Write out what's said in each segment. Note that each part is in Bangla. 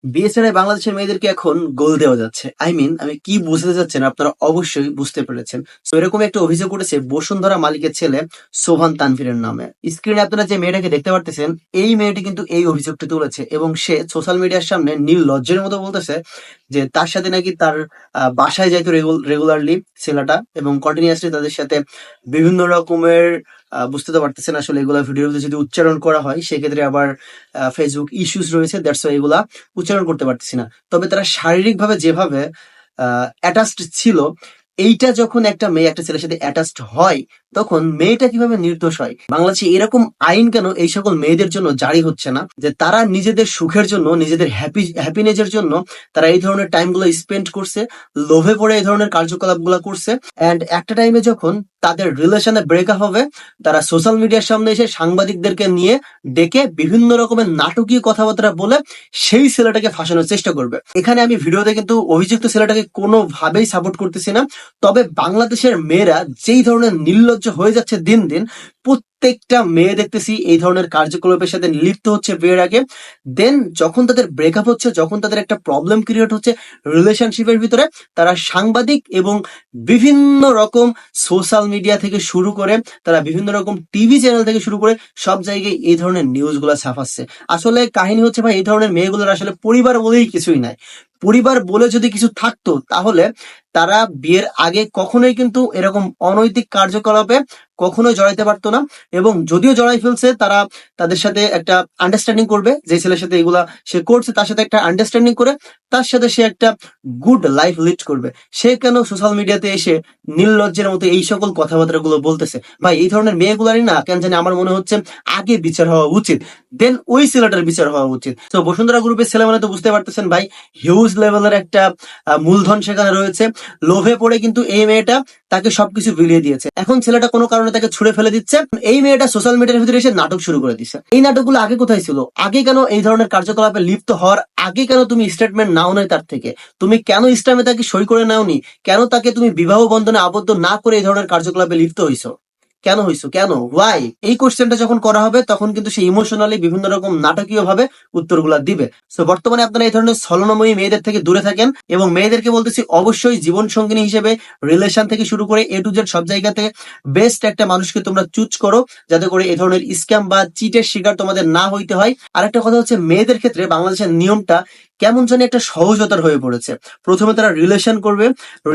বিয়ে ছাড়াই বাংলাদেশের মেয়েদেরকে এখন গোল দেওয়া যাচ্ছে। আমি কি বুঝতে চাচ্ছেন আপনারা অবশ্যই বুঝতে পেরেছেন। তো এরকম একটা অভিযোগ উঠেছে বসুন্ধরা মালিকের ছেলে সোভান তানভীরের নামে। স্ক্রিনে আপনারা যে মেয়েটাকে দেখতে পারতেছেন, এই মেয়েটি কিন্তু এই অভিযোগটি তুলেছে এবং সে সোশ্যাল মিডিয়ার সামনে নির্লজ্জের মতো বলতেছে যে তার সাথে নাকি তার বাসায় যাইতো রেগুলারলি ছেলেটা এবং কন্টিনিউয়াসলি তাদের সাথে বিভিন্ন রকমের বুঝতে তো পারতেছেন আসলে এগুলা ভিডিওতে যদি উচ্চারণ করা হয় সেক্ষেত্রে আবার ফেসবুক ইস্যুস রয়েছে, দ্যাটস ওয়াই এগুলা উচ্চারণ করতে পারতেছি না। তবে তারা শারীরিকভাবে যেভাবে অ্যাটাচড ছিল, এইটা যখন একটা মেয়ে একটা ছেলের সাথে অ্যাটাচড হয় তখন মেয়েটা কিভাবে নির্দোষ হয়? বাংলাদেশে এরকম আইন কেন এই সকল মেয়েদের জন্য জারি হচ্ছে না যে তারা নিজেদের সুখের জন্য, নিজেদের হ্যাপিনেসের জন্য তারা এই ধরনের টাইম গুলো স্পেন্ড করছে, লোভে পড়ে এই ধরনের কার্যকলাপ গুলা করছে, অ্যান্ড একটা টাইমে যখন তাদের রিলেশনে ব্রেকআপ হবে তারা সোশ্যাল মিডিয়ার সামনে এসে সাংবাদিকদেরকে নিয়ে ডেকে বিভিন্ন রকমের নাটকীয় কথাবার্তা বলে সেই ছেলেটাকে ফাঁসানোর চেষ্টা করবে। এখানে আমি ভিডিওতে কিন্তু অভিযুক্ত ছেলেটাকে কোনোভাবেই সাপোর্ট করতেছি না। তবে বাংলাদেশের মেয়েরা যেই ধরনের নির্লজ্জ হয়ে যাচ্ছে দিন দিন, প্রত্যেকটা মেয়ে দেখতেছি এই ধরনের কার্যকলাপের সাথে লিপ্ত হচ্ছে বিয়ের আগে। দেন যখন তাদের ব্রেকআপ হচ্ছে, যখন তাদের একটা প্রবলেম ক্রিয়েট হচ্ছে রিলেশনশিপের ভিতরে, তারা সাংবাদিক এবং বিভিন্ন রকম সোশ্যাল মিডিয়া থেকে শুরু করে, তারা বিভিন্ন রকম টিভি চ্যানেল থেকে শুরু করে সব জায়গায় এই ধরনের নিউজগুলো ছাপাচ্ছে। আসলে কাহিনী হচ্ছে ভাই, এই ধরনের মেয়েগুলোর আসলে পরিবার বলেই কিছুই নাই। পরিবার বলে যদি কিছু থাকতো তাহলে তারা বিয়ের আগে কখনোই কিন্তু এরকম অনৈতিক কার্যকলাপে কখনোই জড়াইতে পারতো না। এবং যদিও জড়াই ফেলছে, তারা তাদের সাথে একটা আন্ডারস্ট্যান্ডিং করবে, যে ছেলের সাথে এগুলা সে করছে তার সাথে একটা আন্ডারস্ট্যান্ডিং করে তার সাথে সে একটা গুড লাইফ লিড করবে। সে কেন সোশ্যাল মিডিয়াতে এসে নির্লজ্জের মতো এই সকল কথাবার্তা গুলো বলতেছে? ভাই এই ধরনের মেয়েগুলারই না কেন জানি আমার মনে হচ্ছে আগে বিচার হওয়া উচিত, দেন ওই ছেলেটার বিচার হওয়া উচিত। তো বসুন্ধরা গ্রুপের ছেলে মানে তো বুঝতে পারতেছেন ভাই, হিউজ লেভেলের একটা মূলধন সেখানে রয়েছে। লোভে পড়ে কিন্তু এই মেয়েটা তাকে সবকিছু বিলিয়ে দিয়েছে। এখন ছেলেটা কোনো কারণে তাকে ছুড়ে ফেলে দিচ্ছে। এই মেয়েটা সোশ্যাল মিডিয়ার ভিতরে এসে নাটক শুরু করে দিচ্ছে। এই নাটকগুলো আগে কোথায় ছিল? আগে কেন এই ধরনের কার্যকলাপে লিপ্ত হওয়ার আগে কেন তুমি স্টেটমেন্ট নাও নাই তার থেকে? তুমি কেন ইসলামে তাকে সই করে নাওনি? কেন তাকে তুমি বিবাহ বন্ধনে আবদ্ধ না করে এই ধরনের কার্যকলাপে লিপ্ত হইছো? কেন হইছো? কেন? ওয়াই? এই কোশ্চেনটা যখন করা হবে তখন কিন্তু সে ইমোশনালি বিভিন্ন রকম নাটকীয় ভাবে উত্তরগুলা দিবে। সো বর্তমানে আপনারা এই ধরনের ছলনাময়ী মেয়েদের থেকে দূরে থাকেন এবং মেয়েদেরকে বলতেছি অবশ্যই জীবন সঙ্গিনী হিসেবে রিলেশন থেকে শুরু করে এ টু জেড সব জায়গাতে বেস্ট একটা মানুষকে তোমরা চুজ করো, যাতে করে এই ধরনের স্ক্যাম বা চিটের শিকার তোমাদের না হইতে হয়। আরেকটা কথা হচ্ছে, মেয়েদের ক্ষেত্রে বাংলাদেশের নিয়মটা কেমন জানি একটা সহজতার হয়ে পড়েছে। প্রথমে তারা রিলেশন করবে,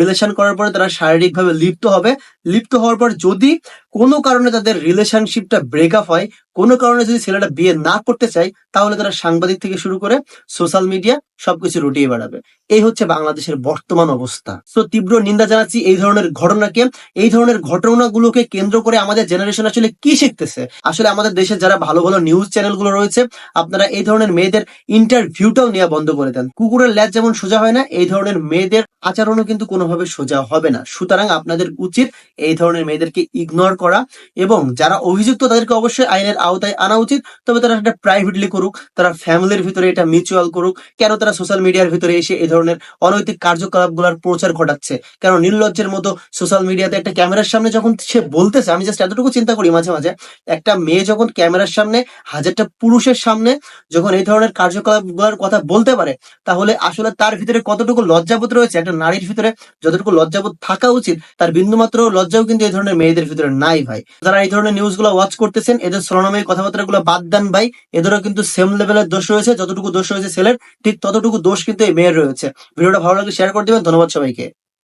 রিলেশন করার পরে তারা শারীরিকভাবে লিপ্ত হবে, লিপ্ত হওয়ার পর যদি কোনো কারণে তাদের রিলেশনশিপটা ব্রেকআপ হয়, কোনো কারণে যদি ছেলেটা বিয়ে না করতে চায়, তাহলে তারা সাংবাদিক থেকে শুরু করে সোশ্যাল মিডিয়া সবকিছু রটিয়ে বেড়াবে। এই হচ্ছে বাংলাদেশের বর্তমান অবস্থা। তো তীব্র নিন্দা জানাচ্ছি এই ধরনের ঘটনাকে। এই ধরনের ঘটনাগুলোকে কেন্দ্র করে আমাদের জেনারেশন আসলে কি শিখতেছে? আসলে আমাদের দেশে যারা ভালো ভালো নিউজ চ্যানেলগুলো রয়েছে, আপনারা এই ধরনের মেয়েদের ইন্টারভিউটাও নেওয়া বন্ধ করে দেন। কুকুরের ল্যাজ যেমন সোজা হয় না, এই ধরনের মেয়েদের আচরণও কিন্তু কোনোভাবে সোজা হবে না। সুতরাং আপনাদের উচিত এই ধরনের মেয়েদেরকে ইগনোর করা এবং যারা অভিযুক্ত তাদেরকে অবশ্যই আইনের আওতায় আনা উচিত। তবে তারা এটা প্রাইভেটলি করুক, তারা ফ্যামিলির ভিতরে এটা মিউচুয়াল করুক। কেন তারা সোশ্যাল মিডিয়ার ভিতরে এসে এই ধরনের অনৈতিক কার্যকলাপগুলোর প্রচার ঘটাচ্ছে? কেন নির্লজ্জের মতো সোশ্যাল মিডিয়াতে একটা ক্যামেরার সামনে যখন সে বলতেছে, আমি জাস্ট এতটুকু চিন্তা করি মাঝে মাঝে, একটা মেয়ে যখন ক্যামেরার সামনে হাজারটা পুরুষের সামনে যখন এই ধরনের কার্যকলাপগুলোর কথা বলতে পারে, তাহলে আসলে তার ভিতরে কতটুকু লজ্জাবোধ রয়েছে? একটা নারীর ভিতরে যতটুকু লজ্জাবোধ থাকা উচিত তার বিন্দুমাত্র লজ্জাও কিন্তু এই ধরনের মেয়েদের ভিতরে নাই ভাই। যারা এই ধরনের নিউজগুলো ওয়াচ করতেছেন, এদের ছলনাময়ী কথাবার্তাগুলো বাদ দেন ভাই। এদেরও কিন্তু সেম লেভেলের দোষ রয়েছে, যতটুকু দোষ রয়েছে ছেলের ঠিক ততটুকু দোষ কিন্তু এই মেয়ের রয়েছে। ভিডিওটা ভালো লাগলে শেয়ার করে দিবেন। ধন্যবাদ সবাইকে।